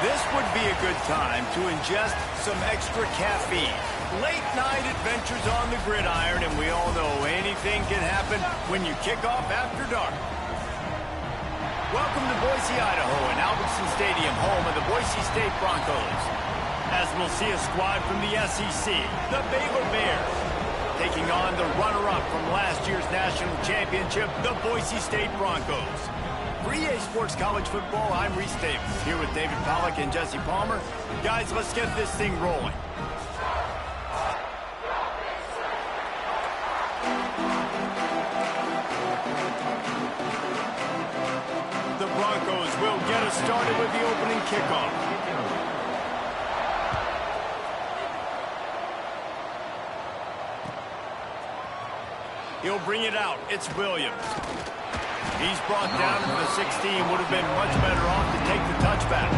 This would be a good time to ingest some extra caffeine. Late night adventures on the gridiron, and we all know anything can happen when you kick off after dark. Welcome to Boise, Idaho, and Albertson Stadium, home of the Boise State Broncos. As we'll see a squad from the SEC, the Baylor Bears, taking on the runner-up from last year's national championship, the Boise State Broncos. For EA Sports College Football, I'm Reese Davis, here with David Pollack and Jesse Palmer. Guys, let's get this thing rolling. The Broncos will get us started with the opening kickoff. He'll bring it out. It's Williams. He's brought down to the 16. Would have been much better off to take the touchback.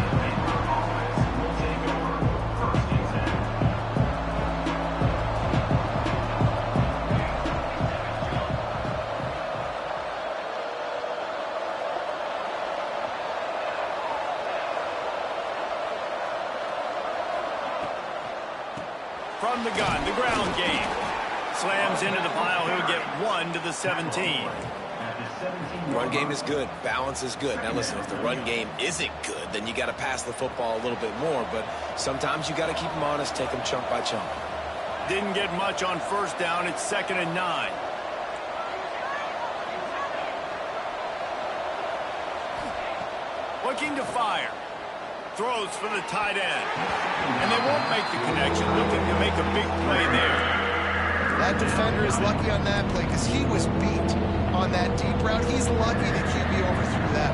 From the gun, the ground game. Slams into the pile. He'll get 1 to the 17. Run game is good. Balance is good. Now listen, if the run game isn't good, then you got to pass the football a little bit more. But sometimes you got to keep them honest, take them chunk by chunk. Didn't get much on first down. It's 2nd and 9. Looking to fire. Throws for the tight end. And they won't make the connection. Looking to make a big play there. That defender is lucky on that play because he was beat on that deep route. He's lucky the QB overthrew that.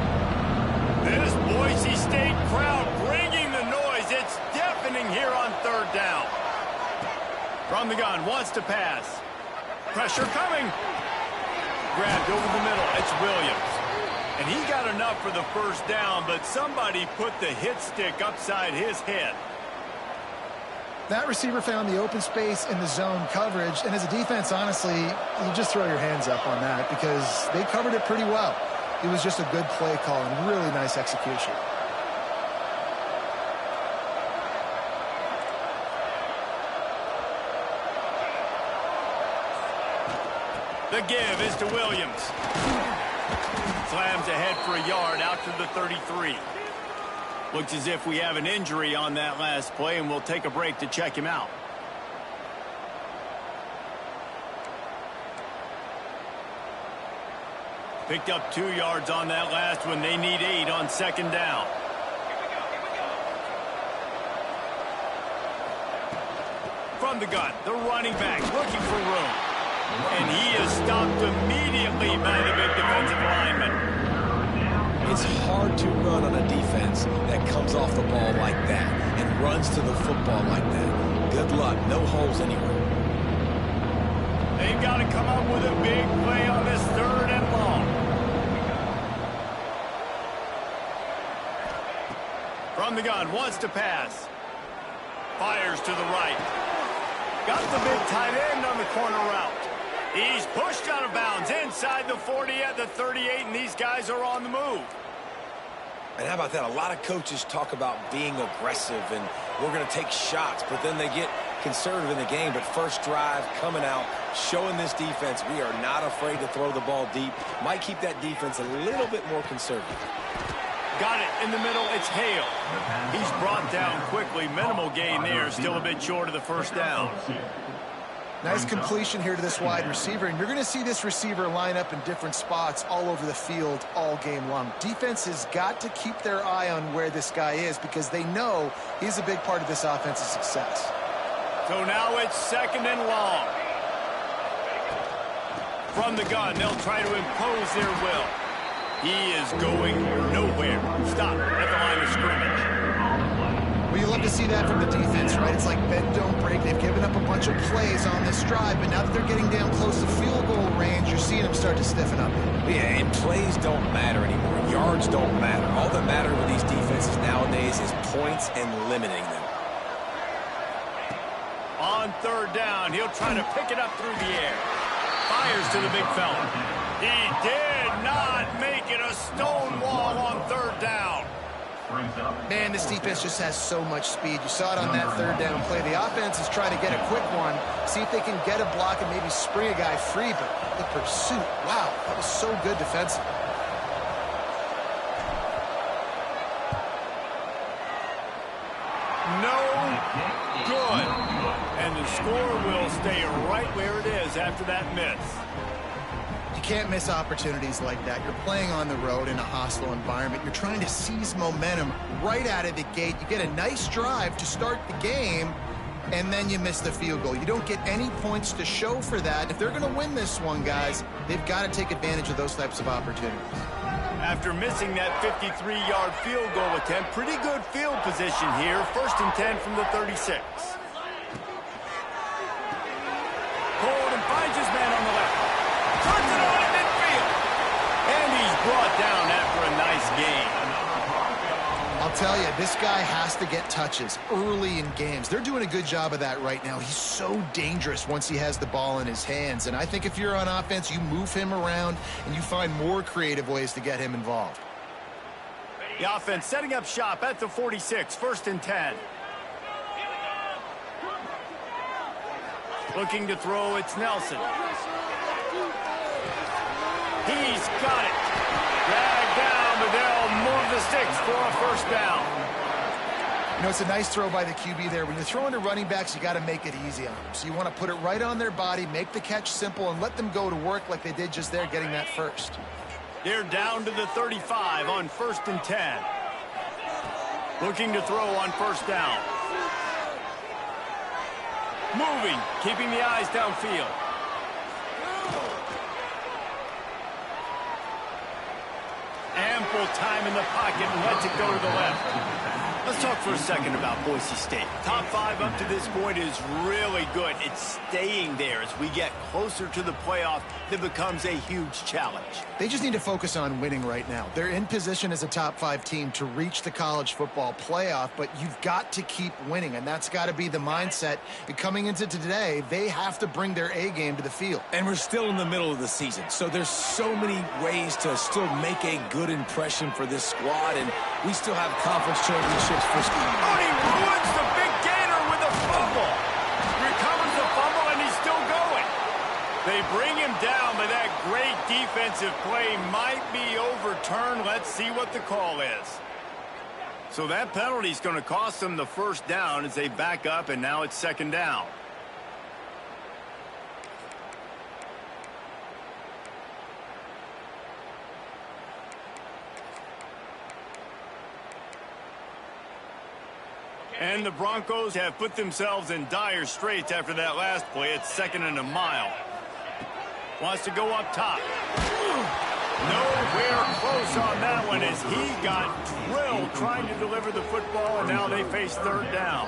This Boise State crowd bringing the noise. It's deafening here on 3rd down. From the gun, wants to pass. Pressure coming. Grabbed over the middle. It's Williams. And he got enough for the first down, but somebody put the hit stick upside his head. That receiver found the open space in the zone coverage, and as a defense, honestly, you just throw your hands up on that because they covered it pretty well. It was just a good play call and really nice execution. The give is to Williams. Slams ahead for a yard out to the 33. Looks as if we have an injury on that last play, and we'll take a break to check him out. Picked up 2 yards on that last one. They need 8 on 2nd down. From the gun, the running back looking for room. And he is stopped immediately by the big defensive lineman. It's hard to run on a defense that comes off the ball like that and runs to the football like that. Good luck. No holes anywhere. They've got to come up with a big play on this 3rd and long. From the gun, wants to pass. Fires to the right. Got the big tight end on the corner route. He's pushed out of bounds inside the 40 at the 38, and these guys are on the move. And how about that? A lot of coaches talk about being aggressive and we're going to take shots, but then they get conservative in the game. But first drive, coming out, showing this defense we are not afraid to throw the ball deep. Might keep that defense a little bit more conservative. Got it in the middle. It's Hale. He's brought down quickly. Minimal gain there. Still a bit short of the first down. Nice completion here to this wide receiver, and you're going to see this receiver line up in different spots all over the field all game long. Defense has got to keep their eye on where this guy is because they know he's a big part of this offense's success. So now it's 2nd and long. From the gun, they'll try to impose their will. He is going nowhere. Stop at the line of scrimmage. Well, you love to see that from the defense, right? It's like bend, don't break. They've given up a bunch of plays on this drive, but now that they're getting down close to field goal range, you're seeing them start to stiffen up. Yeah, and plays don't matter anymore. Yards don't matter. All that matters with these defenses nowadays is points and limiting them. On 3rd down, he'll try to pick it up through the air. Fires to the big fella. He did not make it. A stone wall on 3rd down. Man, this defense just has so much speed. You saw it on that third down play. The offense is trying to get a quick one, see if they can get a block and maybe spring a guy free, but the pursuit, wow, that was so good defensively. No good. And the score will stay right where it is after that miss. You can't miss opportunities like that. You're playing on the road in a hostile environment. You're trying to seize momentum right out of the gate. You get a nice drive to start the game, and then you miss the field goal. You don't get any points to show for that. If they're going to win this one, guys, they've got to take advantage of those types of opportunities. After missing that 53-yard field goal attempt, pretty good field position here. 1st and 10 from the 36. Hold and finds his man on the left. Turns it on in midfield. And he's brought down after a nice gain. I'll tell you, this guy has to get touches early in games. They're doing a good job of that right now. He's so dangerous once he has the ball in his hands. And I think if you're on offense, you move him around and you find more creative ways to get him involved. The offense setting up shop at the 46, 1st and 10. Looking to throw, it's Nelson. He's got it. Dragged down, but they'll move the sticks for a 1st down. You know, it's a nice throw by the QB there. When you're throwing to running backs, you got to make it easy on them. So you want to put it right on their body, make the catch simple, and let them go to work like they did just there, getting that first. They're down to the 35 on 1st and 10. Looking to throw on 1st down. Moving, keeping the eyes downfield. Ample time in the pocket and lets it go to the left. Let's talk for a second about Boise State. Top 5 up to this point is really good. It's staying there as we get closer to the playoff that becomes a huge challenge. They just need to focus on winning right now. They're in position as a top 5 team to reach the college football playoff, but you've got to keep winning, and that's got to be the mindset. And coming into today, they have to bring their A game to the field. And we're still in the middle of the season, so there's so many ways to still make a good impression for this squad, and we still have conference championships for school. Oh, he ruins the big gainer with a fumble. Recovers the fumble, and he's still going. They bring him down, but that great defensive play might be overturned. Let's see what the call is. So that penalty is going to cost them the 1st down as they back up, and now it's 2nd down. And the Broncos have put themselves in dire straits after that last play. It's 2nd and a mile. Wants to go up top. Nowhere close on that one as he got drilled trying to deliver the football, and now they face 3rd down.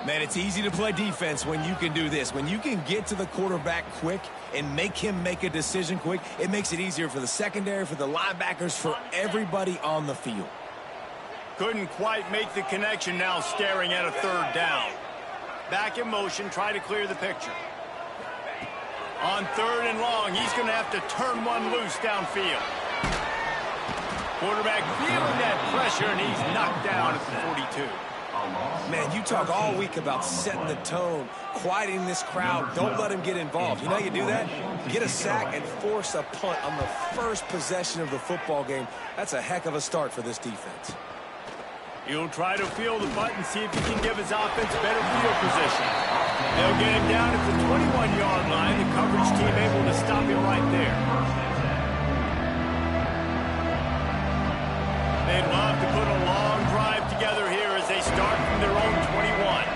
Man, it's easy to play defense when you can do this. When you can get to the quarterback quick and make him make a decision quick, it makes it easier for the secondary, for the linebackers, for everybody on the field. Couldn't quite make the connection, now staring at a 3rd down. Back in motion, try to clear the picture. On 3rd and long, he's going to have to turn one loose downfield. Quarterback feeling that pressure, and he's knocked down at the 42. Man, you talk all week about setting the tone, quieting this crowd. Don't let him get involved. You know how you do that? Get a sack and force a punt on the first possession of the football game. That's a heck of a start for this defense. He'll try to field the punt and see if he can give his offense better field position. They'll get him down at the 21-yard line. The coverage team able to stop him right there. They'd love to put a long drive together here as they start from their own 21.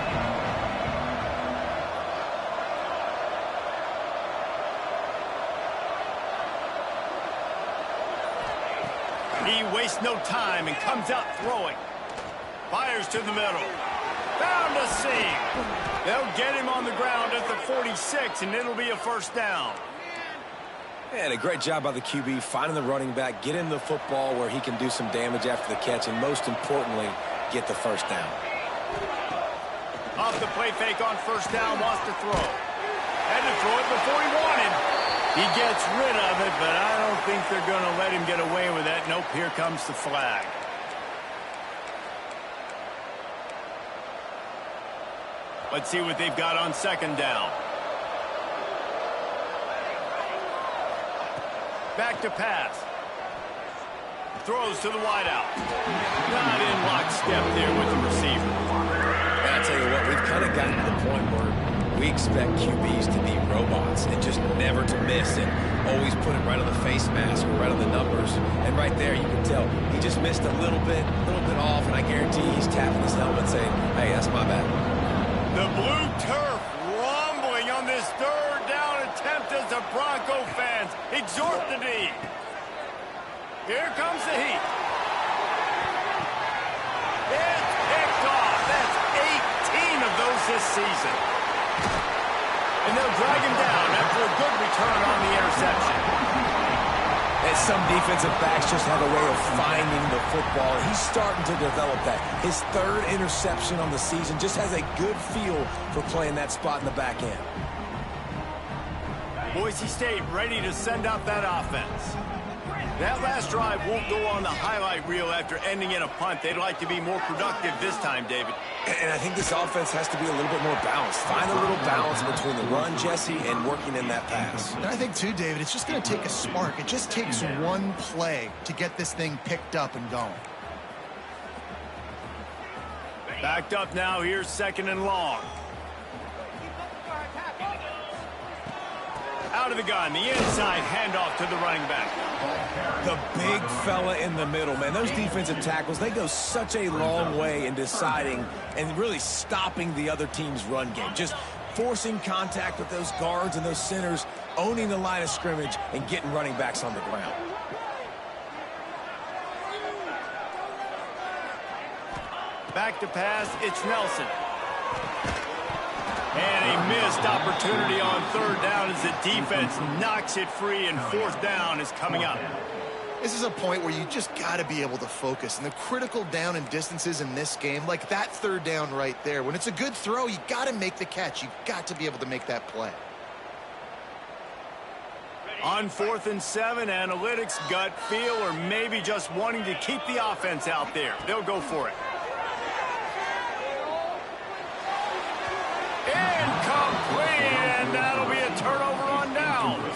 He wastes no time and comes out throwing. Fires to the middle. Found a seam. They'll get him on the ground at the 46, and it'll be a 1st down. And a great job by the QB finding the running back, get him the football where he can do some damage after the catch, and most importantly, get the 1st down. Off the play fake on 1st down, wants to throw. Had to throw it before he wanted. He gets rid of it, but I don't think they're going to let him get away with that. Nope, here comes the flag. Let's see what they've got on second down. Back to pass. Throws to the wideout. Not in lockstep there with the receiver. And I tell you what, we've kind of gotten to the point where we expect QBs to be robots and just never to miss and always put it right on the face mask or right on the numbers. And right there, you can tell he just missed a little bit off, and I guarantee he's tapping his helmet saying, hey, that's my bad. The blue turf rumbling on this third down attempt as the Bronco fans exhort the D. Here comes the heat. It's picked off. That's 18 of those this season. And they'll drag him down after a good return on the interception. And some defensive backs just have a way of finding the football. He's starting to develop that. His third interception on the season just has a good feel for playing that spot in the back end. Boise State ready to send out that offense. That last drive won't go on the highlight reel after ending in a punt. They'd like to be more productive this time, David. And I think this offense has to be a little bit more balanced. Find a little balance between the run, Jesse, and working in that pass. And I think, too, David, it's just going to take a spark. It just takes one play to get this thing picked up and going. Backed up now. Here's second and long. Out of the gun, the inside handoff to the running back. The big fella in the middle, man. Those defensive tackles, they go such a long way in deciding and really stopping the other team's run game. Just forcing contact with those guards and those centers, owning the line of scrimmage, and getting running backs on the ground. Back to pass, it's Nelson. And a missed opportunity on third down as the defense knocks it free, and fourth down is coming up. This is a point where you just got to be able to focus. And the critical down and distances in this game, like that third down right there, when it's a good throw, you got to make the catch. You've got to be able to make that play. On 4th and 7, analytics, gut feel, or maybe just wanting to keep the offense out there. They'll go for it. Incomplete, and that'll be a turnover on downs.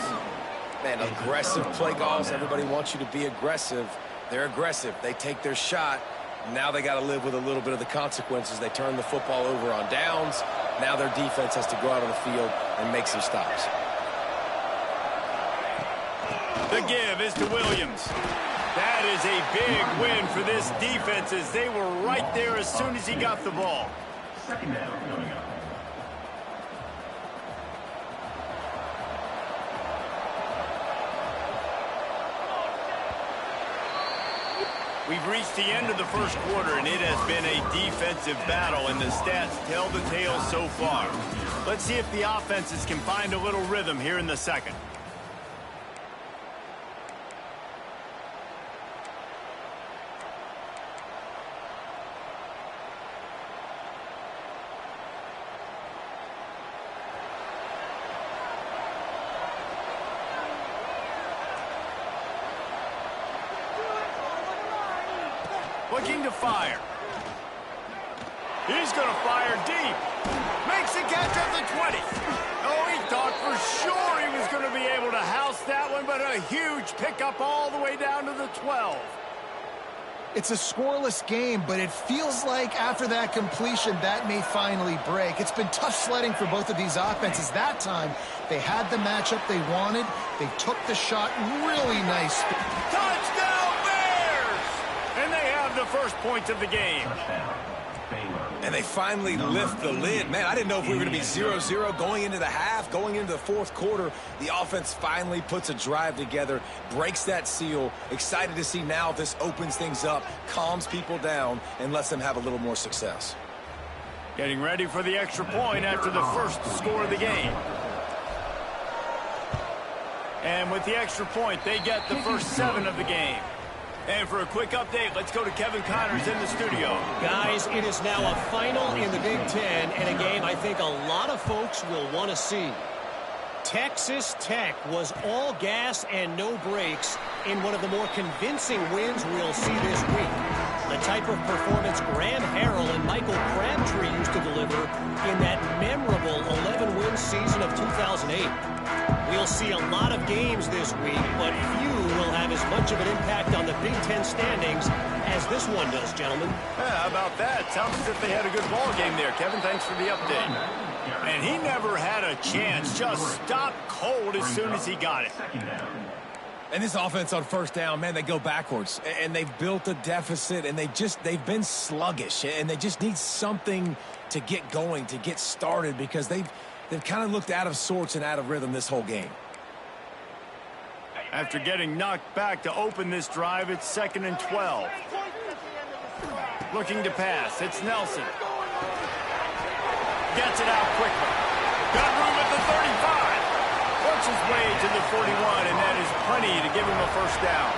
Man, aggressive play calls. Everybody wants you to be aggressive. They're aggressive. They take their shot. Now they got to live with a little bit of the consequences. They turn the football over on downs. Now their defense has to go out on the field and make some stops. The give is to Williams. That is a big win for this defense as they were right there as soon as he got the ball. Second down coming up. We've reached the end of the first quarter, and it has been a defensive battle, and the stats tell the tale so far. Let's see if the offenses can find a little rhythm here in the second. Looking to fire. He's going to fire deep. Makes the catch at the 20. Oh, he thought for sure he was going to be able to house that one, but a huge pickup all the way down to the 12. It's a scoreless game, but it feels like after that completion, that may finally break. It's been tough sledding for both of these offenses. That time, they had the matchup they wanted. They took the shot really nice. Touchdown, Bears! And they have the first points of the game. Touchdown, Baylor. And they finally lift the lid. Man, I didn't know if we were going to be 0-0 going into the half, going into the fourth quarter. The offense finally puts a drive together, breaks that seal. Excited to see now if this opens things up, calms people down, and lets them have a little more success. Getting ready for the extra point after the first score of the game. And with the extra point, they get the first 7 of the game. And for a quick update, let's go to Kevin Connors in the studio. Guys, it is now a final in the Big Ten, and a game I think a lot of folks will want to see. Texas Tech was all gas and no brakes in one of the more convincing wins we'll see this week. The type of performance Graham Harrell and Michael Crabtree used to deliver in that memorable 11-win season of 2008. We'll see a lot of games this week, but few will have as much of an impact on the Big Ten standings as this one does, gentlemen. Yeah, how about that? Sounds as if they had a good ball game there. Kevin, thanks for the update. And he never had a chance. Just stopped cold as soon as he got it. And this offense on first down, man, they go backwards. And they've built a deficit, and they've been sluggish. And they just need something to get going, to get started, because they've kind of looked out of sorts and out of rhythm this whole game. After getting knocked back to open this drive, it's 2nd and 12. Looking to pass. It's Nelson. Gets it out quickly. Got room at the 35. Works his way to the 41, and that is plenty to give him a first down.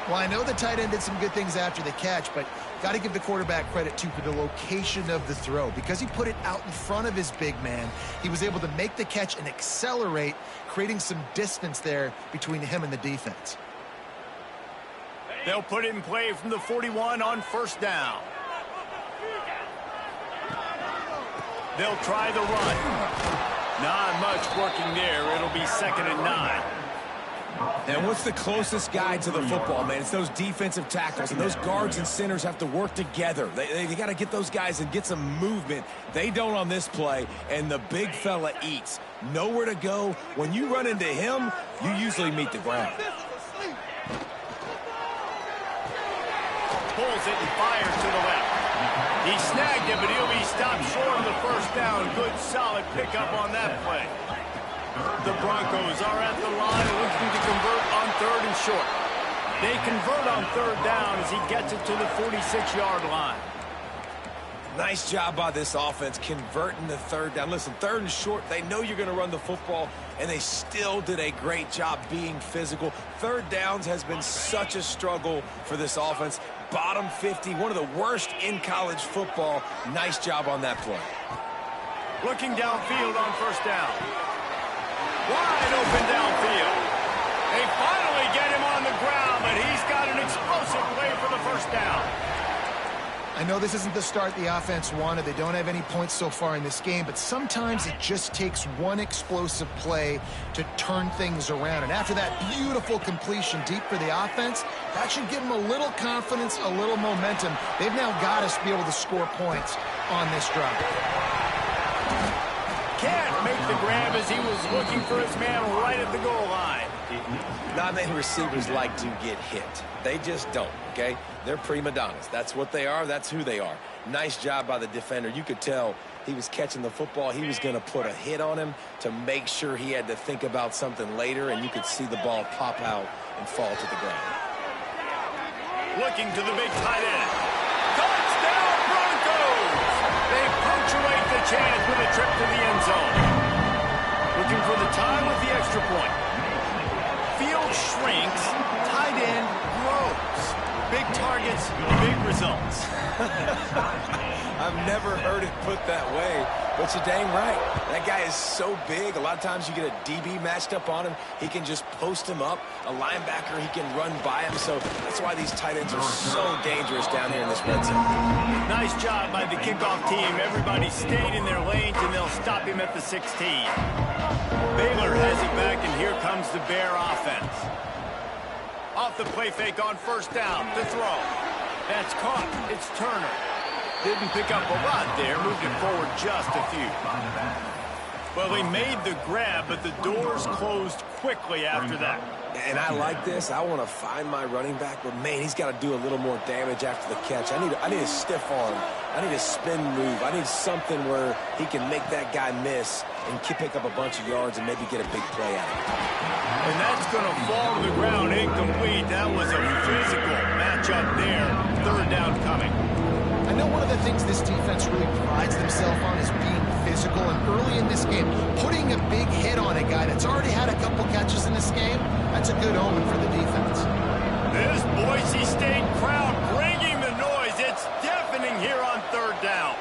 Well, I know the tight end did some good things after the catch, but got to give the quarterback credit, too, for the location of the throw. Because he put it out in front of his big man, he was able to make the catch and accelerate, creating some distance there between him and the defense. They'll put it in play from the 41 on first down. They'll try the run. Not much working there. It'll be 2nd and 9. And what's the closest guy to the football, man? It's those defensive tackles, and those guards and centers have to work together. They got to get those guys and get some movement. They don't on this play, and the big fella eats. Nowhere to go. When you run into him, you usually meet the ground. Pulls it and fires to the left. He snagged it, but he'll be stopped short of the first down. Good, solid pickup on that play. The Broncos are at the line looking to convert on 3rd and short. They convert on 3rd down as he gets it to the 46-yard line. Nice job by this offense converting the 3rd down. Listen, 3rd and short, they know you're going to run the football, and they still did a great job being physical. 3rd downs has been such a struggle for this offense. Bottom 50, one of the worst in college football. Nice job on that play. Looking downfield on first down. Wide open downfield. They finally get him on the ground, but he's got an explosive play for the first down. I know this isn't the start the offense wanted. They don't have any points so far in this game, but sometimes it just takes one explosive play to turn things around. And after that beautiful completion deep for the offense, that should give them a little confidence, a little momentum. They've now got us to be able to score points on this drive. Can't make the grab as he was looking for his man right at the goal line. Not many receivers like to get hit. They just don't, okay? They're prima donnas. That's what they are. That's who they are. Nice job by the defender. You could tell he was catching the football. He was going to put a hit on him to make sure he had to think about something later, and you could see the ball pop out and fall to the ground. Looking to the big tight end. Touchdown, Broncos! They punctuate the chance with a trip to the end zone. Looking for the tie with the extra point. Field shrinks, tight end grows. Big targets, big results. I've never heard it put that way, but you're dang right. That guy is so big. A lot of times you get a DB matched up on him. He can just post him up. A linebacker, he can run by him. So that's why these tight ends are so dangerous down here in this red zone. Nice job by the kickoff team. Everybody stayed in their lanes, and they'll stop him at the 16. Baylor has it back, and here comes the Bear offense. Off the play fake on first down to throw. That's caught. It's Turner. Didn't pick up a lot there. Moved it forward just a few. Well, he made the grab, but the doors closed quickly after that. And I like this. I want to find my running back, but, man, he's got to do a little more damage after the catch. I need a stiff arm. I need a spin move. I need something where he can make that guy miss and pick up a bunch of yards and maybe get a big play out of it. And that's going to fall to the ground incomplete. That was a physical matchup there. 3rd down coming. I know one of the things this defense really prides themselves on is being physical, and early in this game, putting a big hit on a guy that's already had a couple catches in this game, that's a good omen for the defense. This Boise State crowd bringing the noise. It's deafening here on 3rd down.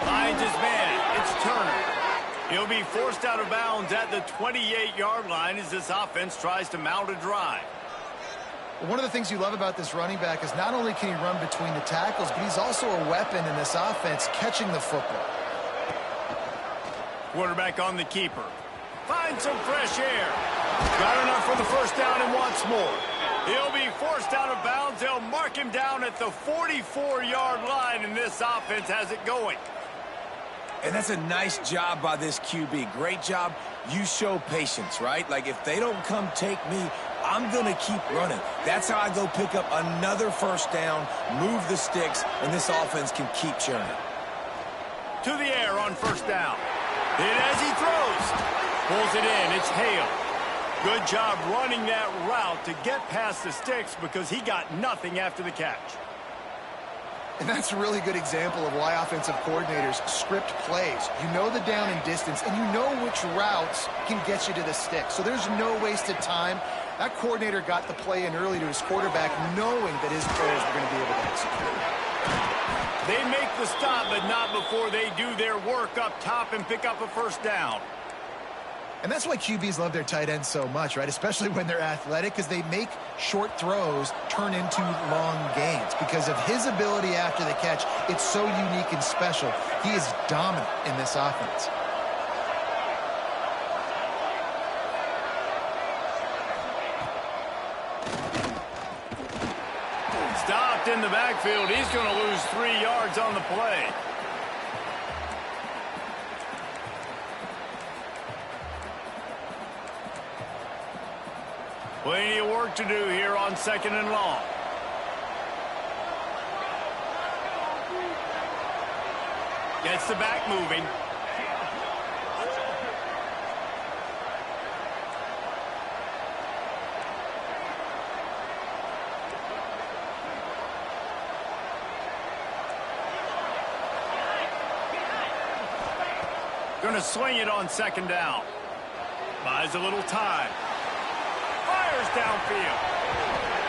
Finds his man. It's Turner. He'll be forced out of bounds at the 28-yard line as this offense tries to mount a drive. One of the things you love about this running back is not only can he run between the tackles, but he's also a weapon in this offense catching the football. Quarterback on the keeper. Find some fresh air. Got enough for the first down and wants more. He'll be forced out of bounds. They'll mark him down at the 44-yard line, and this offense has it going. And that's a nice job by this QB. Great job. You show patience, right? Like, if they don't come take me, I'm going to keep running. That's how I go pick up another first down, move the sticks, and this offense can keep churning. To the air on first down. Hit as he throws. Pulls it in. It's Hale. Good job running that route to get past the sticks because he got nothing after the catch. And that's a really good example of why offensive coordinators script plays. You know the down and distance, and you know which routes can get you to the stick. So there's no wasted time. That coordinator got the play in early to his quarterback, knowing that his players were going to be able to execute. They make the stop, but not before they do their work up top and pick up a first down. And that's why QBs love their tight ends so much, right? Especially when they're athletic, because they make short throws turn into long gains. Because of his ability after the catch, it's so unique and special. He is dominant in this offense. Stopped in the backfield. He's going to lose 3 yards on the play. Plenty of work to do here on 2nd and long. Gets the back moving. Going to swing it on 2nd down. Buys a little time. Fires downfield.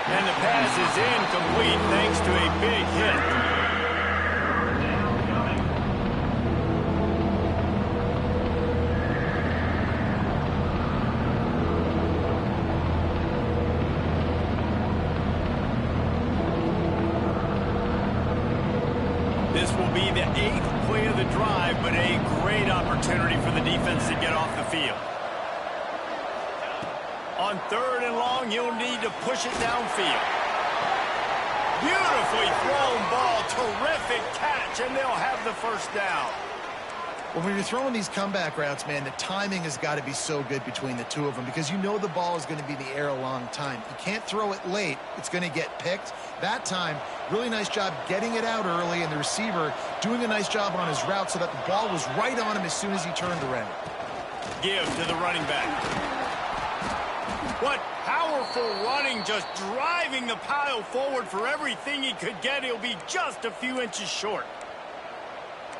And the pass is incomplete thanks to a big hit. This will be the 8th play of the drive, but a great opportunity for the defense to get off the field. On 3rd and long, you'll need to push it downfield. Beautifully thrown ball. Terrific catch, and they'll have the first down. Well, when you're throwing these comeback routes, man, the timing has got to be so good between the two of them because you know the ball is going to be in the air a long time. You can't throw it late. It's going to get picked. That time, really nice job getting it out early, and the receiver doing a nice job on his route so that the ball was right on him as soon as he turned around. Give to the running back. What powerful running, just driving the pile forward for everything he could get. He'll be just a few inches short.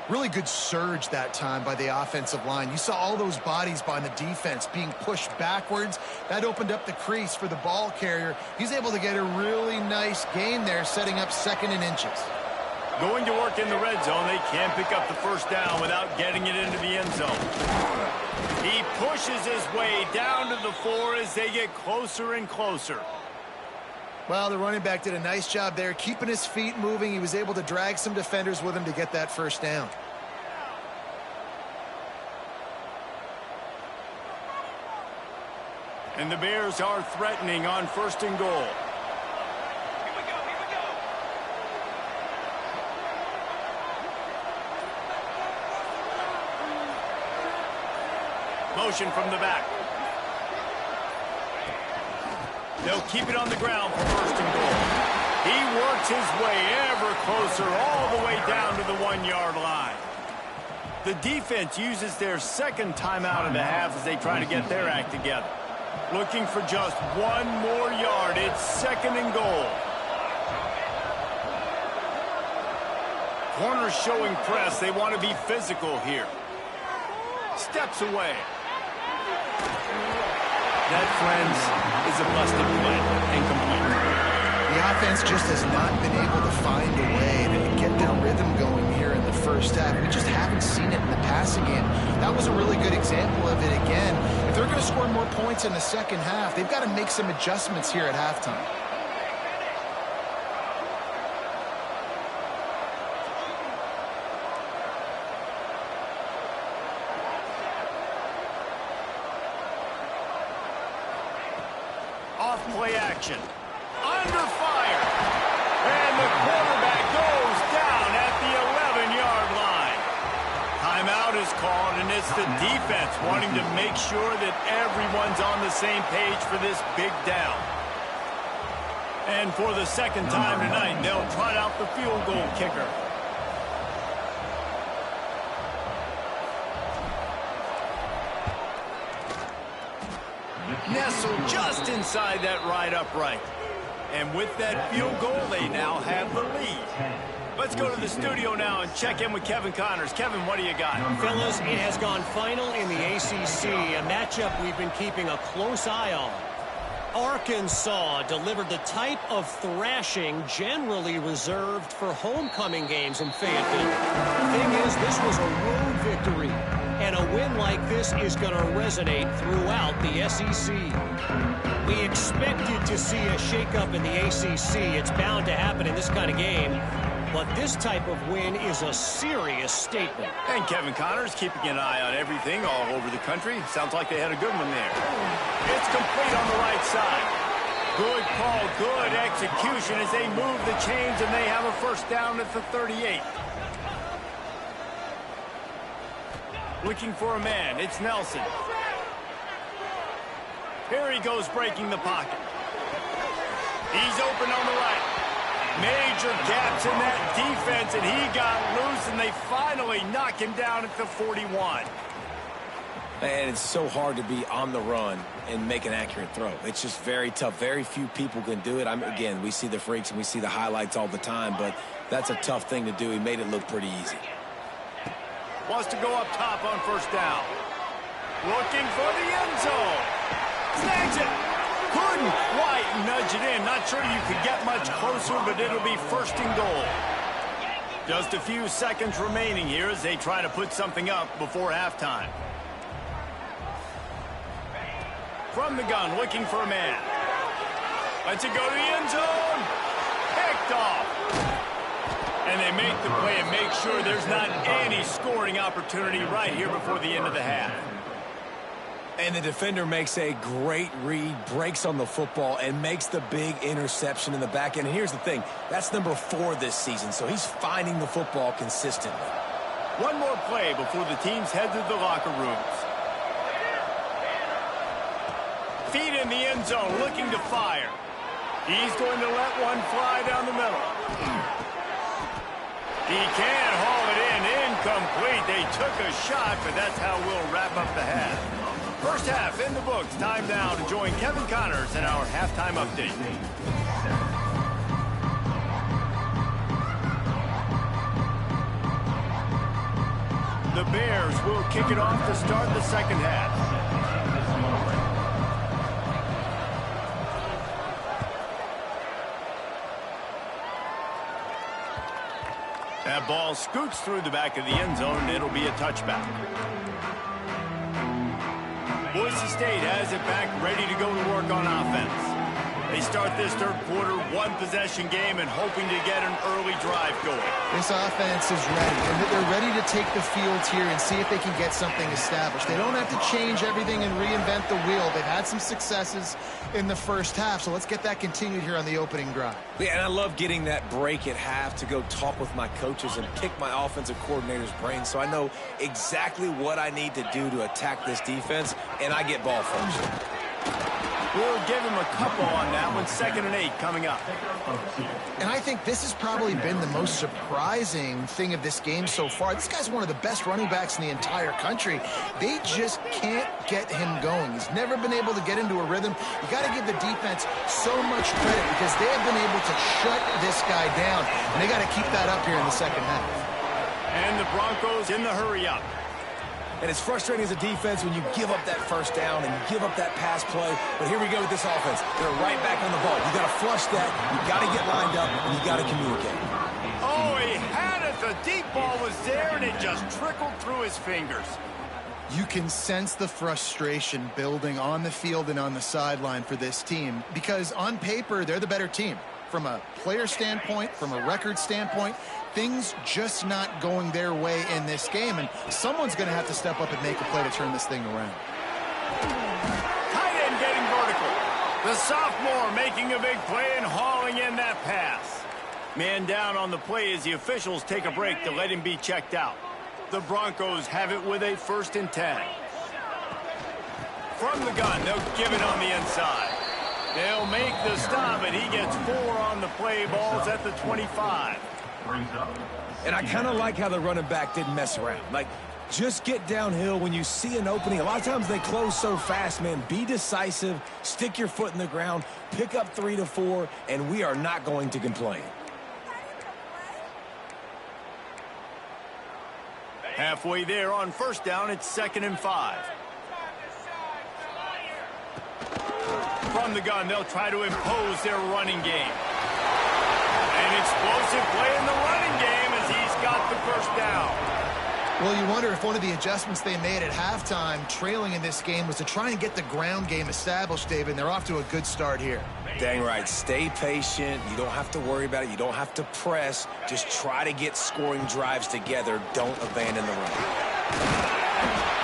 Really good surge that time by the offensive line. You saw all those bodies by the defense being pushed backwards. That opened up the crease for the ball carrier. He's able to get a really nice gain there, setting up 2nd and inches. Going to work in the red zone. They can't pick up the first down without getting it into the end zone. He pushes his way down to the 4 as they get closer and closer. Well, the running back did a nice job there, keeping his feet moving. He was able to drag some defenders with him to get that first down. And the Bears are threatening on 1st and goal. Motion from the back. They'll keep it on the ground for 1st and goal. He works his way ever closer all the way down to the 1-yard line. The defense uses their 2nd timeout of the half as they try to get their act together. Looking for just 1 more yard. It's 2nd and goal. Corners showing press. They want to be physical here. Steps away. That, friends, is a busted play. Incomplete. The offense just has not been able to find a way to get their rhythm going here in the first half. We just haven't seen it in the passing game. That was a really good example of it again. If they're going to score more points in the second half, they've got to make some adjustments here at halftime. action. Under fire. And the quarterback goes down at the 11-yard line. Timeout is called, and it's the defense wanting to make sure that everyone's on the same page for this big down. And for the second time tonight, they'll trot out the field goal kicker. Nestled just inside that right upright. And with that field goal, they now have the lead. Let's go to the studio now and check in with Kevin Connors. Kevin, what do you got? Fellas, it has gone final in the ACC, a matchup we've been keeping a close eye on. Arkansas delivered the type of thrashing generally reserved for homecoming games in Fayetteville. The thing is, this was a road victory, and a win like this is going to resonate throughout the SEC. We expected to see a shakeup in the ACC. It's bound to happen in this kind of game. But this type of win is a serious statement. And Kevin Connors keeping an eye on everything all over the country. Sounds like they had a good one there. It's complete on the right side. Good call, good execution as they move the chains, and they have a first down at the 38. Looking for a man. It's Nelson. Here he goes breaking the pocket. He's open on the right. Major gaps in that defense, and he got loose, and they finally knock him down at the 41. And it's so hard to be on the run and make an accurate throw. It's just very tough. Very few people can do it. Again, we see the freaks and we see the highlights all the time, but that's a tough thing to do. He made it look pretty easy. Wants to go up top on first down. Looking for the end zone. Snags it. Couldn't quite nudge it in. Not sure you could get much closer, but it'll be first and goal. Just a few seconds remaining here as they try to put something up before halftime. From the gun, looking for a man. Lets it go to the end zone. Picked off. And they make the play and make sure there's not any scoring opportunity right here before the end of the half. And the defender makes a great read, breaks on the football, and makes the big interception in the back end. And here's the thing, that's number 4 this season, so he's finding the football consistently. One more play before the teams head to the locker rooms. Feet in the end zone, looking to fire. He's going to let one fly down the middle. He can't haul it in, incomplete. They took a shot, but that's how we'll wrap up the half. First half in the books. Time now to join Kevin Connors in our halftime update. The Bears will kick it off to start the second half. That ball scoots through the back of the end zone, and it'll be a touchback. Boise State has it back, ready to go to work on offense. They start this third quarter, one-possession game, and hoping to get an early drive going. This offense is ready, and they're ready to take the field here and see if they can get something established. They don't have to change everything and reinvent the wheel. They've had some successes in the first half, so let's get that continued here on the opening drive. Yeah, and I love getting that break at half to go talk with my coaches and pick my offensive coordinator's brain so I know exactly what I need to do to attack this defense, and I get ball first. We'll give him a couple on that one. 2nd and 8 coming up. And I think this has probably been the most surprising thing of this game so far. This guy's one of the best running backs in the entire country. They just can't get him going. He's never been able to get into a rhythm. You got to give the defense so much credit because they have been able to shut this guy down. And they got to keep that up here in the second half. And the Broncos in the hurry-up. And it's frustrating as a defense when you give up that first down and you give up that pass play. But here we go with this offense. They're right back on the ball. You got to flush that. You got to get lined up, and you got to communicate. Oh, he had it. The deep ball was there, and it just trickled through his fingers. You can sense the frustration building on the field and on the sideline for this team because on paper, they're the better team. From a player standpoint, from a record standpoint, things just not going their way in this game, and someone's going to have to step up and make a play to turn this thing around. Tight end getting vertical. The sophomore making a big play and hauling in that pass. Man down on the play as the officials take a break to let him be checked out. The Broncos have it with a 1st and 10. From the gun, they'll give it on the inside. They'll make the stop, and he gets 4 on the play. Ball's at the 25. And I kind of like how the running back didn't mess around. Like, just get downhill when you see an opening. A lot of times they close so fast, man. Be decisive, stick your foot in the ground, pick up 3 to 4, and we are not going to complain. Halfway there on 1st down, it's 2nd and 5. From the gun, they'll try to impose their running game. An explosive play in the running game as he's got the 1st down. Well, you wonder if one of the adjustments they made at halftime, trailing in this game, was to try and get the ground game established, David, and they're off to a good start here. Dang right. Stay patient. You don't have to worry about it. You don't have to press. Just try to get scoring drives together. Don't abandon the run.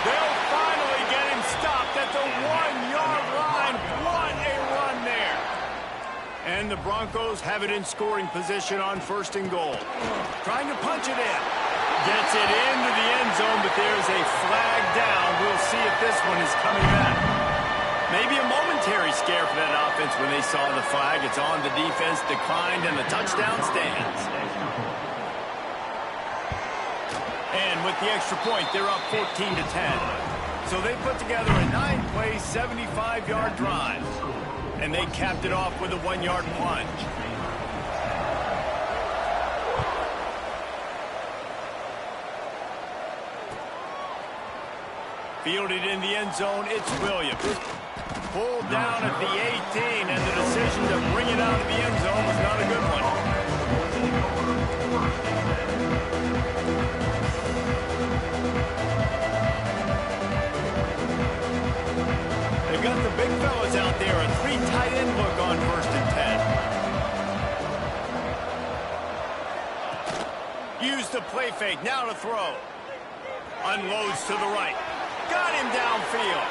They'll finally get him stopped at the 1-yard line. What a run there. And the Broncos have it in scoring position on 1st and goal. Trying to punch it in. Gets it into the end zone, but there's a flag down. We'll see if this one is coming back. Maybe a momentary scare for that offense when they saw the flag. It's on, the defense declined, and the touchdown stands. And with the extra point, they're up 14 to 10. So they put together a 9-play, 75-yard drive. And they capped it off with a 1-yard plunge. Fielded in the end zone, it's Williams. Pulled down at the 18, and the decision to bring it out of the end zone was not a good one. They've got the big fellas out there, a 3 tight end look on 1st and 10. Use the play fake, now to throw. Unloads to the right. Got him downfield.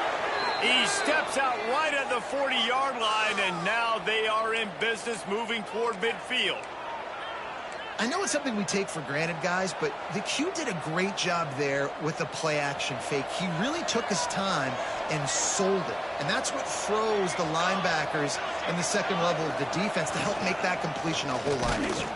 He steps out right at the 40-yard line, and now they are in business moving toward midfield. I know it's something we take for granted, guys, but the Q did a great job there with the play-action fake. He really took his time and sold it. And that's what froze the linebackers and the second level of the defense to help make that completion a whole lot easier.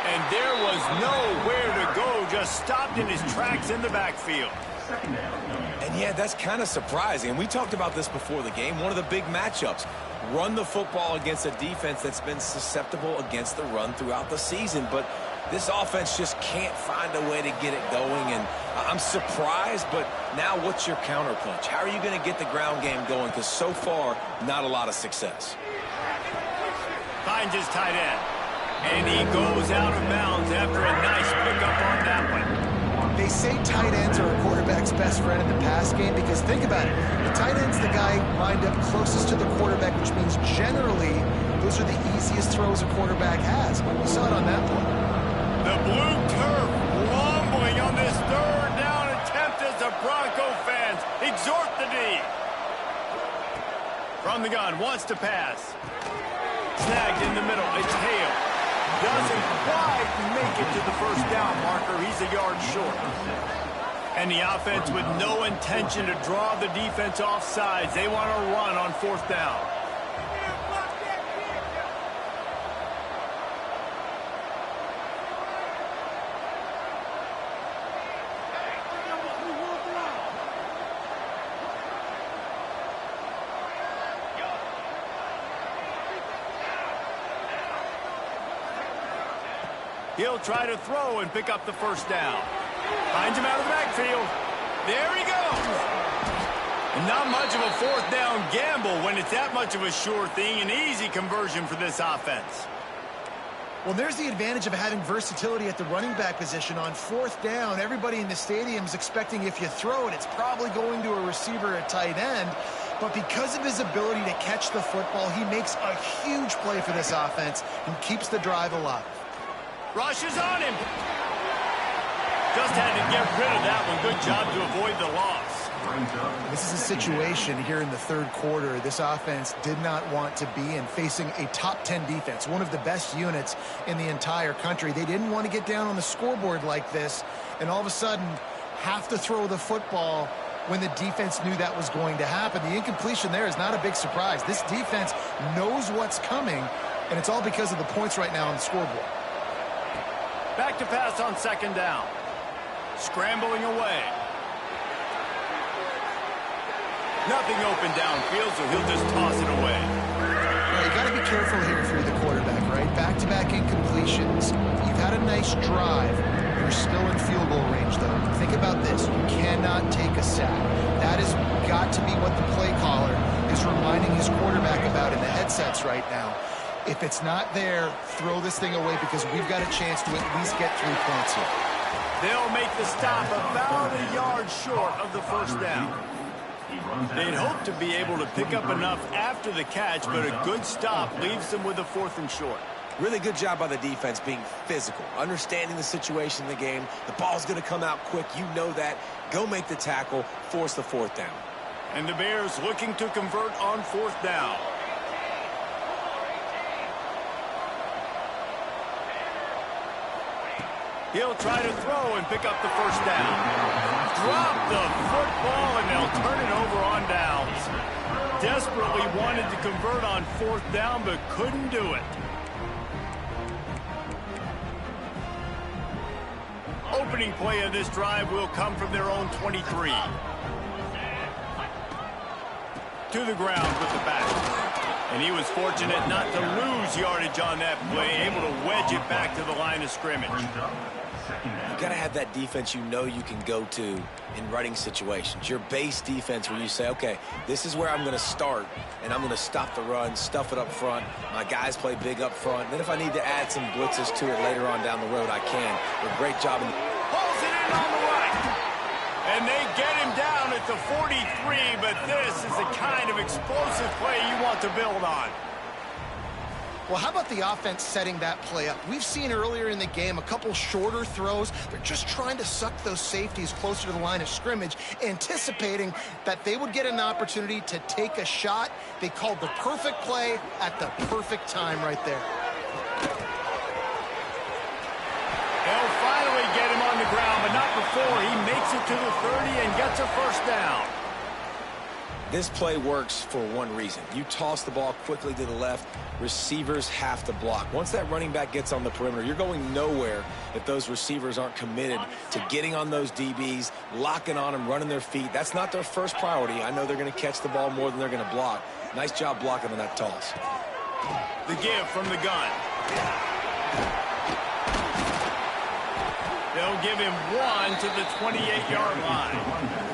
And there was nowhere to go, just stopped in his tracks in the backfield. And yeah, that's kind of surprising. And we talked about this before the game. One of the big matchups. Run the football against a defense that's been susceptible against the run throughout the season. But this offense just can't find a way to get it going. And I'm surprised, but now what's your counterpunch? How are you going to get the ground game going? Because so far, not a lot of success. Finds his tight end. And he goes out of bounds after a nice pickup on that one. They say tight ends are a quarterback's best friend in the pass game because think about it. The tight end's the guy lined up closest to the quarterback, which means generally those are the easiest throws a quarterback has. We saw it on that one. The blue turf rumbling on this 3rd down attempt as the Bronco fans exhort the D. From the gun, wants to pass. Snagged in the middle, it's Hale. Doesn't quite make it to the 1st down marker. He's a yard short. And the offense with no intention to draw the defense off sides. They want to run on 4th down. He'll try to throw and pick up the 1st down. Finds him out of the backfield. There he goes. And not much of a 4th down gamble when it's that much of a sure thing. An easy conversion for this offense. Well, there's the advantage of having versatility at the running back position. On 4th down, everybody in the stadium is expecting if you throw it, it's probably going to a receiver at tight end. But because of his ability to catch the football, he makes a huge play for this offense and keeps the drive alive. Rushes on him. Just had to get rid of that one. Good job to avoid the loss. This is a situation here in the third quarter this offense did not want to be in, facing a top 10 defense, one of the best units in the entire country. They didn't want to get down on the scoreboard like this and all of a sudden have to throw the football when the defense knew that was going to happen. The incompletion there is not a big surprise. This defense knows what's coming, and it's all because of the points right now on the scoreboard. Back to pass on second down. Scrambling away. Nothing open downfield, so he'll just toss it away. Well, you got to be careful here if you're the quarterback, right? Back-to-back incompletions. You've had a nice drive. You're still in field goal range, though. Think about this. You cannot take a sack. That has got to be what the play caller is reminding his quarterback about in the headsets right now. If it's not there, throw this thing away because we've got a chance to at least get 3 points here. They'll make the stop about a yard short of the first down. They'd hope to be able to pick up enough after the catch, but a good stop leaves them with a 4th and short. Really good job by the defense being physical, understanding the situation in the game. The ball's going to come out quick. You know that. Go make the tackle, force the 4th down. And the Bears looking to convert on 4th down. He'll try to throw and pick up the first down. Drop the football, and they'll turn it over on downs. Desperately wanted to convert on 4th down, but couldn't do it. Opening play of this drive will come from their own 23. To the ground with the back. And he was fortunate not to lose yardage on that play, able to wedge it back to the line of scrimmage. You got to have that defense you know you can go to in running situations. Your base defense where you say, okay, this is where I'm going to start, and I'm going to stop the run, stuff it up front. My guys play big up front. Then if I need to add some blitzes to it later on down the road, I can. But great job. Pulls it in on the right. And they get him down at the 43, but this is the kind of explosive play you want to build on. Well, how about the offense setting that play up? We've seen earlier in the game a couple shorter throws. They're just trying to suck those safeties closer to the line of scrimmage, anticipating that they would get an opportunity to take a shot. They called the perfect play at the perfect time right there. They'll finally get him on the ground, but not before he makes it to the 30 and gets a first down. This play works for one reason. You toss the ball quickly to the left, receivers have to block. Once that running back gets on the perimeter, you're going nowhere if those receivers aren't committed to getting on those DBs, locking on them, running their feet. That's not their first priority. I know they're going to catch the ball more than they're going to block. Nice job blocking on that toss. The give from the gun. They'll give him 1 to the 28-yard line.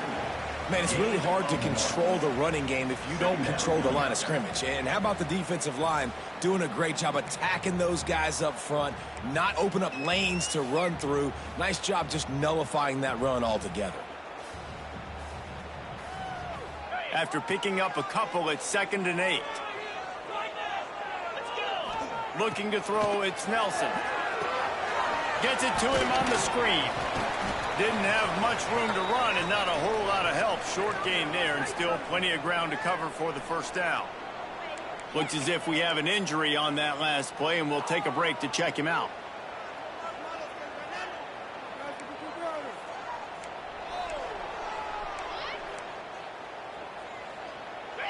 Man, it's really hard to control the running game if you don't control the line of scrimmage. And how about the defensive line doing a great job attacking those guys up front, not open up lanes to run through. Nice job just nullifying that run altogether. After picking up a couple, it's 2nd and 8. Looking to throw, it's Nelson. Gets it to him on the screen. Didn't have much room to run and not a whole lot of help. Short gain there and still plenty of ground to cover for the first down. Looks as if we have an injury on that last play, and we'll take a break to check him out.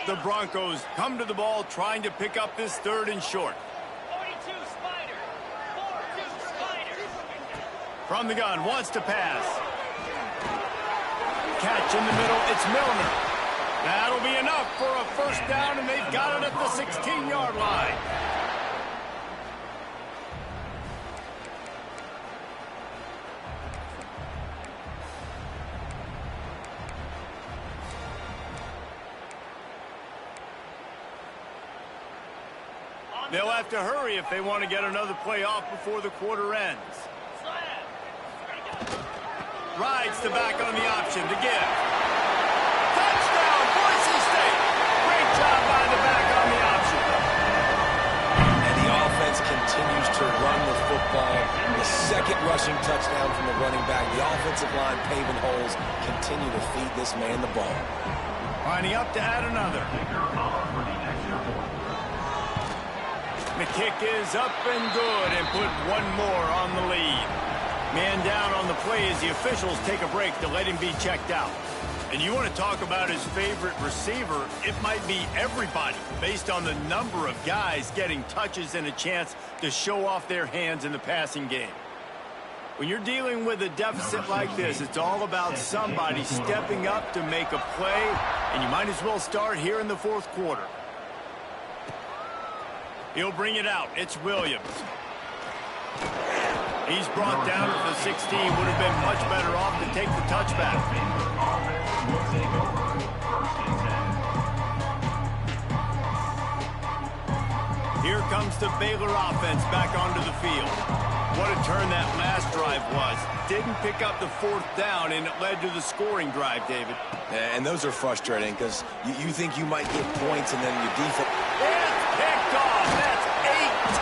The Broncos come to the ball trying to pick up this 3rd and short. From the gun, wants to pass. Catch in the middle, it's Milner. That'll be enough for a first down, and they've got it at the 16-yard line. They'll have to hurry if they want to get another play off before the quarter ends. Rides the back on the option to give. Touchdown, Boise State. Great job by the back on the option. And the offense continues to run the football. The second rushing touchdown from the running back. The offensive line paving holes. Continue to feed this man the ball. Lining up to add another. The kick is up and good and put one more on the lead. Man down on the play as the officials take a break to let him be checked out. And you want to talk about his favorite receiver, it might be everybody based on the number of guys getting touches and a chance to show off their hands in the passing game. When you're dealing with a deficit like this, it's all about somebody stepping up to make a play, and you might as well start here in the fourth quarter. He'll bring it out. It's Williams. He's brought down to the 16. Would have been much better off to take the touchback. Here comes the Baylor offense back onto the field. What a turn that last drive was. Didn't pick up the fourth down, and it led to the scoring drive, David. And those are frustrating because you think you might get points and then your defense. It's picked off. That's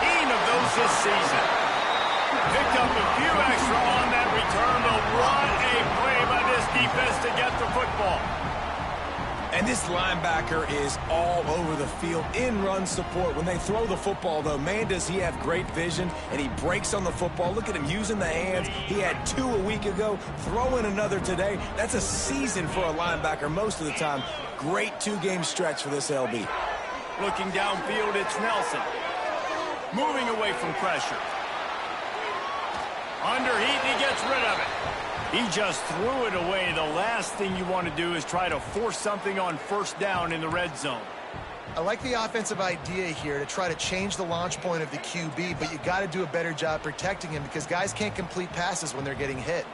18 of those this season. Picked up a few extra on that return, but what a play by this defense to get the football. And this linebacker is all over the field in run support. When they throw the football, though, man, does he have great vision, and he breaks on the football. Look at him using the hands. He had 2 a week ago. Throw in another today. That's a season for a linebacker most of the time. Great 2-game stretch for this LB. Looking downfield, it's Nelson. Moving away from pressure. Under heat, and he gets rid of it. He just threw it away. The last thing you want to do is try to force something on first down in the red zone. I like the offensive idea here to try to change the launch point of the QB, but you got to do a better job protecting him because guys can't complete passes when they're getting hit.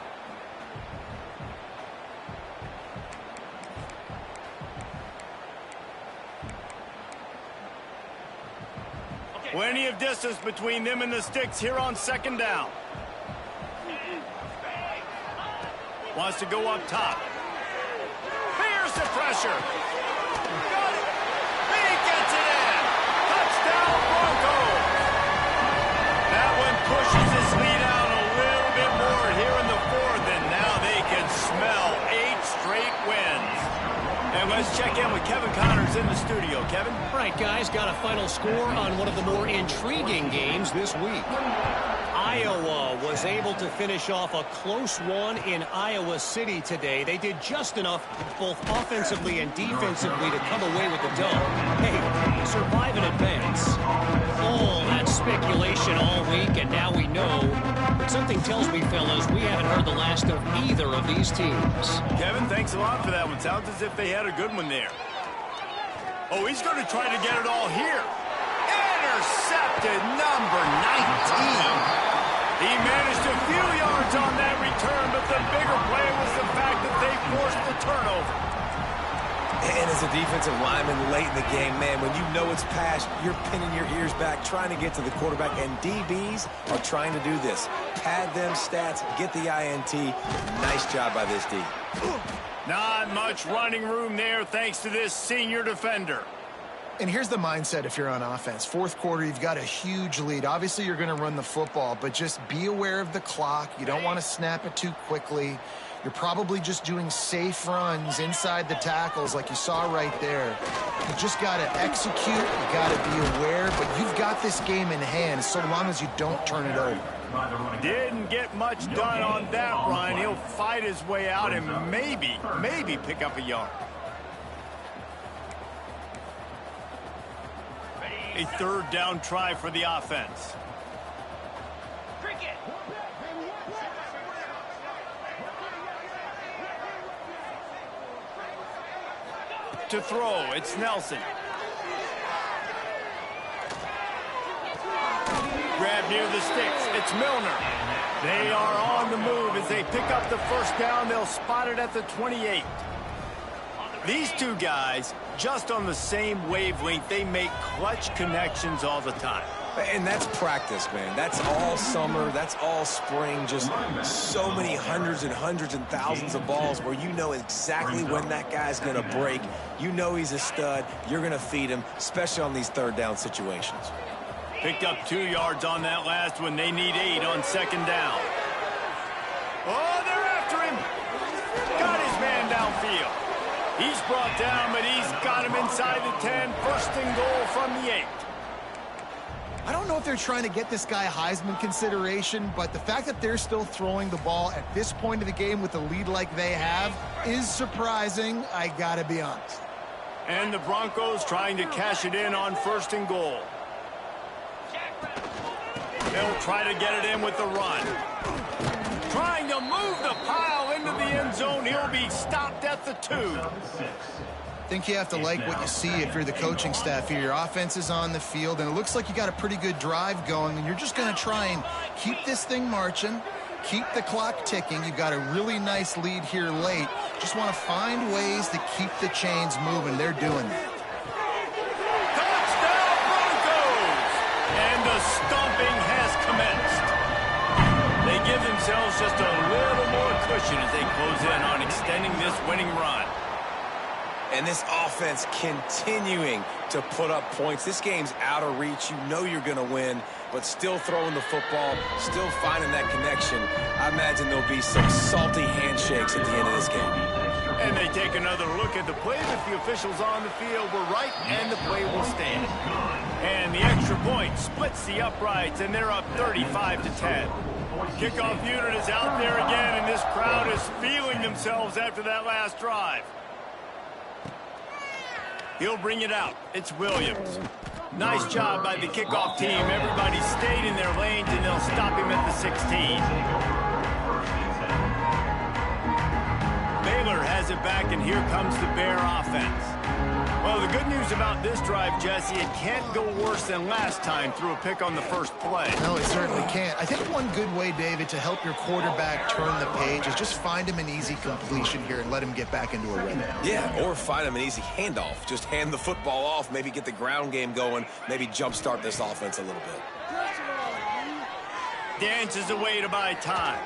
Plenty of distance between them and the sticks here on second down. Wants to go up top. Here's the pressure. Got it. He gets it in. Touchdown, Broncos. That one pushes his lead out a little bit more here in the fourth, and now they can smell 8 straight wins. And let's check in with Kevin Connors in the studio. Kevin? All right, guys, got a final score on one of the more intriguing games this week. Iowa was able to finish off a close one in Iowa City today. They did just enough, both offensively and defensively, to come away with the dub. Hey, survive and advance. All that speculation all week, and now we know. But something tells me, fellas, we haven't heard the last of either of these teams. Kevin, thanks a lot for that one. Sounds as if they had a good one there. Oh, he's going to try to get it all here. Intercepted, number 19. He managed a few yards on that return, but the bigger play was the fact that they forced the turnover. And as a defensive lineman late in the game, man, when you know it's past, you're pinning your ears back, trying to get to the quarterback, and DBs are trying to do this. Pad them stats, get the INT. Nice job by this D. Not much running room there thanks to this senior defender. And here's the mindset if you're on offense. Fourth quarter, you've got a huge lead. Obviously, you're going to run the football, but just be aware of the clock. You don't want to snap it too quickly. You're probably just doing safe runs inside the tackles like you saw right there. You just got to execute. You got to be aware, but you've got this game in hand so long as you don't turn it over. Didn't get much done on that run. He'll fight his way out and maybe pick up a yard. A third down try for the offense. To throw, it's Nelson. Grab near the sticks, it's Milner. They are on the move as they pick up the first down. They'll spot it at the 28. These two guys, just on the same wavelength, they make clutch connections all the time. And that's practice, man. That's all summer. That's all spring. Just so many hundreds and hundreds and thousands of balls where you know exactly when that guy's going to break. You know he's a stud. You're going to feed him, especially on these third down situations. Picked up 2 yards on that last one. They need 8 on second down. Oh, they're after him. Got his man downfield. He's brought down, but he's got him inside the 10. First and goal from the 8. I don't know if they're trying to get this guy Heisman consideration, but the fact that they're still throwing the ball at this point of the game with a lead like they have is surprising, I gotta be honest. And the Broncos trying to cash it in on first and goal. They'll try to get it in with the run. Trying to move the pile into the end zone. He'll be stopped at the 2. I think you have to like what you see if you're the coaching staff here. Your offense is on the field, and it looks like you got a pretty good drive going, and you're just going to try and keep this thing marching, keep the clock ticking. You've got a really nice lead here late. Just want to find ways to keep the chains moving. They're doing that. Touchdown, Broncos! And the stomping has commenced. They give themselves just a little more cushion as they close in on extending this winning run. And this offense continuing to put up points. This game's out of reach. You know you're going to win, but still throwing the football, still finding that connection. I imagine there'll be some salty handshakes at the end of this game. And they take another look at the play that the officials on the field were right, and the play will stand. And the extra point splits the uprights, and they're up 35-10. Kickoff unit is out there again, and this crowd is feeling themselves after that last drive. He'll bring it out. It's Williams. Nice job by the kickoff team. Everybody stayed in their lanes, and they'll stop him at the 16. Baylor has it back, and here comes the Bear offense. Well, the good news about this drive, Jesse, it can't go worse than last time through a pick on the first play. No, it certainly can't. I think one good way, David, to help your quarterback turn the page is just find him an easy completion here and let him get back into a rhythm. Yeah, or find him an easy handoff. Just hand the football off, maybe get the ground game going, maybe jumpstart this offense a little bit. Dances away to buy time.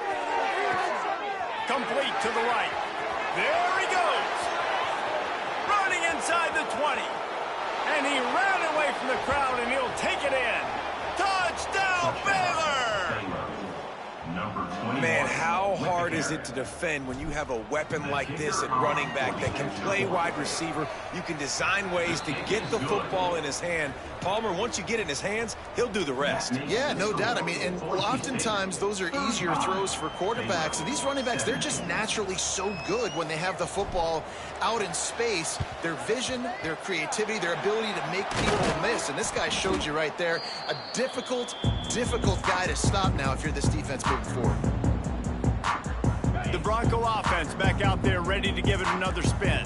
Complete to the right. There he goes. Running inside the 20. And he ran away from the crowd, and he'll take it in. Touchdown, Baylor! Man, how hard is it to defend when you have a weapon like this at running back that can play wide receiver? You can design ways to get the football in his hand. Palmer, once you get it in his hands, he'll do the rest. Yeah, no doubt. I mean, and oftentimes those are easier throws for quarterbacks. And these running backs, they're just naturally so good when they have the football out in space. Their vision, their creativity, their ability to make people miss. And this guy showed you right there, a difficult guy to stop now if you're this defense moving forward. The Bronco offense back out there ready to give it another spin.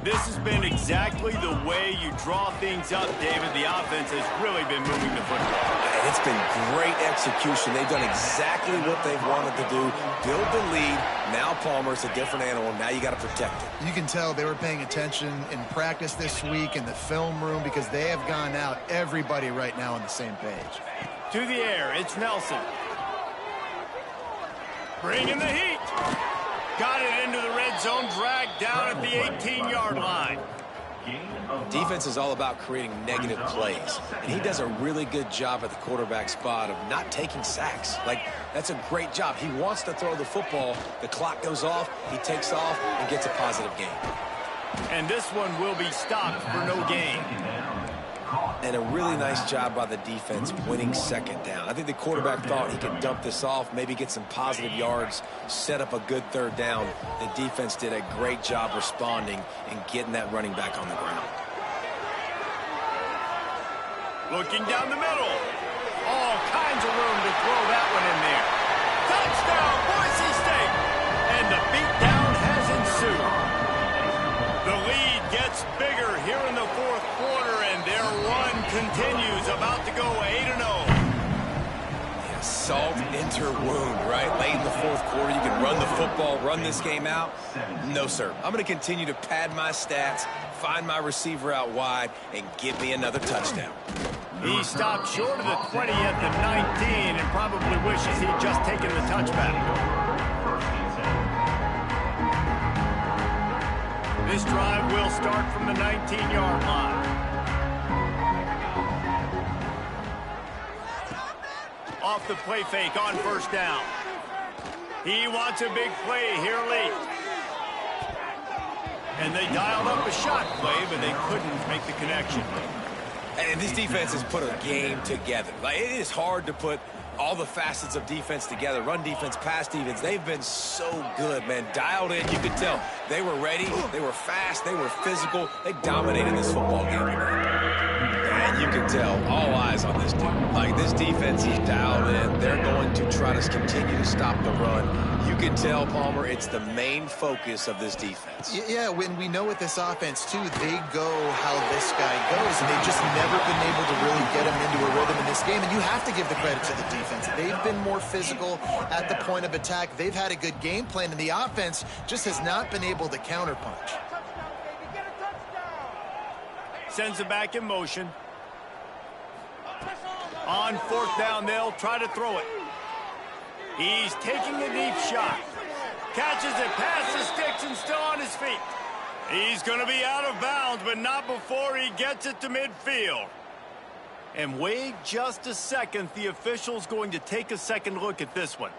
This has been exactly the way you draw things up, David. The offense has really been moving the football. And it's been great execution. They've done exactly what they've wanted to do. Build the lead. Now Palmer's a different animal. Now you got to protect it. You can tell they were paying attention in practice this week in the film room because they have gone out, everybody right now on the same page. To the air, it's Nelson. Bringing the heat. Got it into the red zone, dragged down at the 18-yard line. Defense is all about creating negative plays, and he does a really good job at the quarterback spot of not taking sacks. Like, that's a great job. He wants to throw the football. The clock goes off, he takes off, and gets a positive gain. And this one will be stopped for no gain. And a really nice job by the defense winning second down. I think the quarterback thought he could dump this off, maybe get some positive yards, set up a good third down. The defense did a great job responding and getting that running back on the ground. Looking down the middle. All kinds of room to throw that one in there. Touchdown, Boise State! And the beatdown has ensued. The lead gets bigger here in the fourth quarter, and their run continues, about to go 8-0. Yeah, salt into wound, right? Late in the fourth quarter, you can run the football, run this game out. No, sir. I'm going to continue to pad my stats, find my receiver out wide, and give me another touchdown. He stopped short of the 20 at the 19 and probably wishes he'd just taken the touchback. This drive will start from the 19-yard line. Off the play fake on first down. He wants a big play here late. And they dialed up a shot play, but they couldn't make the connection. And this defense has put a game together. Like, it is hard to put all the facets of defense together. Run defense, pass defense. They've been so good, man. Dialed in. You could tell they were ready. They were fast. They were physical. They dominated this football game today. And you can tell all eyes on this team. Like, this defense is dialed in. They're going to try to continue to stop the run. You can tell, Palmer, it's the main focus of this defense. Yeah, when we know with this offense, too, they go how this guy goes, and they've just never been able to really get him into a rhythm in this game, and you have to give the credit to the defense. They've been more physical at the point of attack. They've had a good game plan, and the offense just has not been able to counterpunch. Sends it back in motion. On fourth down, they'll try to throw it. He's taking a deep shot. Catches it past the sticks and still on his feet. He's going to be out of bounds, but not before he gets it to midfield. And wait just a second. The official's going to take a second look at this one.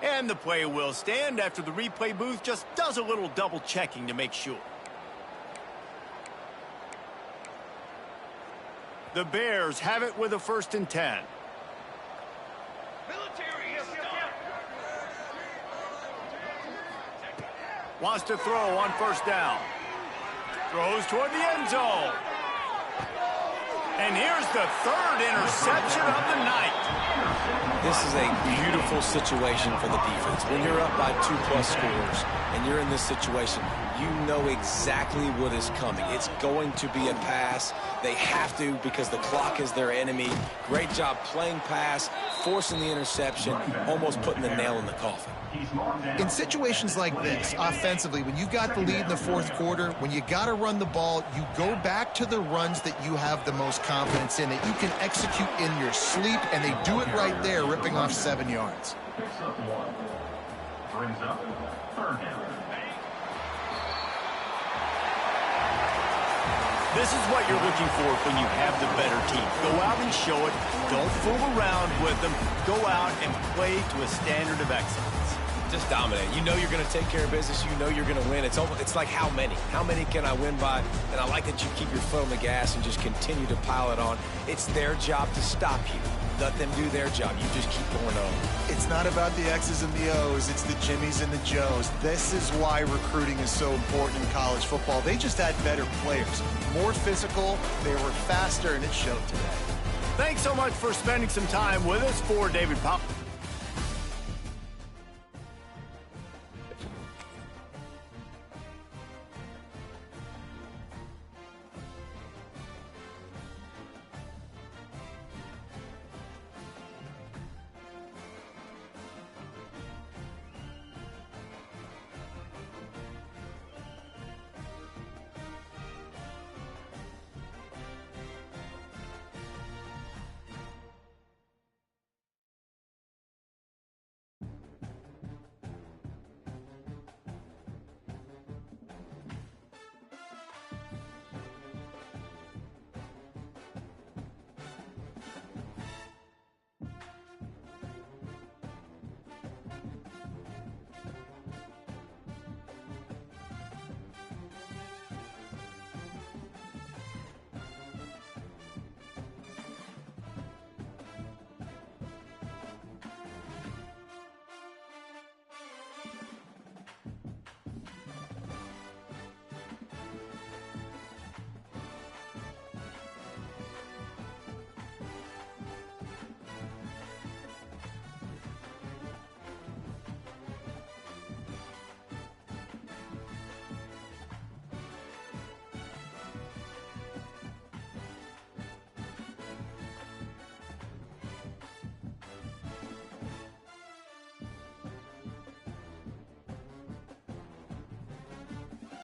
And the play will stand after the replay booth just does a little double checking to make sure. The Bears have it with a 1st and 10. Wants to throw on first down. Throws toward the end zone. And here's the 3rd interception of the night. This is a beautiful situation for the defense. When you're up by 2+ scores and you're in this situation, you know exactly what is coming. It's going to be a pass. They have to because the clock is their enemy. Great job playing pass, forcing the interception, almost putting the nail in the coffin. In situations like this, offensively, when you got the lead in the 4th quarter, when you got to run the ball, you go back to the runs that you have the most confidence in, that you can execute in your sleep, and they do it right there, ripping off 7 yards. Picks up 1. Brings up 3rd down. This is what you're looking for when you have the better team. Go out and show it. Don't fool around with them. Go out and play to a standard of excellence. Just dominate. You know you're going to take care of business. You know you're going to win. It's like how many? How many can I win by? And I like that you keep your foot on the gas and just continue to pile it on. It's their job to stop you. Let them do their job. You just keep going on. It's not about the X's and the O's. It's the Jimmies and the Joes. This is why recruiting is so important in college football. They just had better players. More physical. They were faster, and it showed today. Thanks so much for spending some time with us. For David Powell.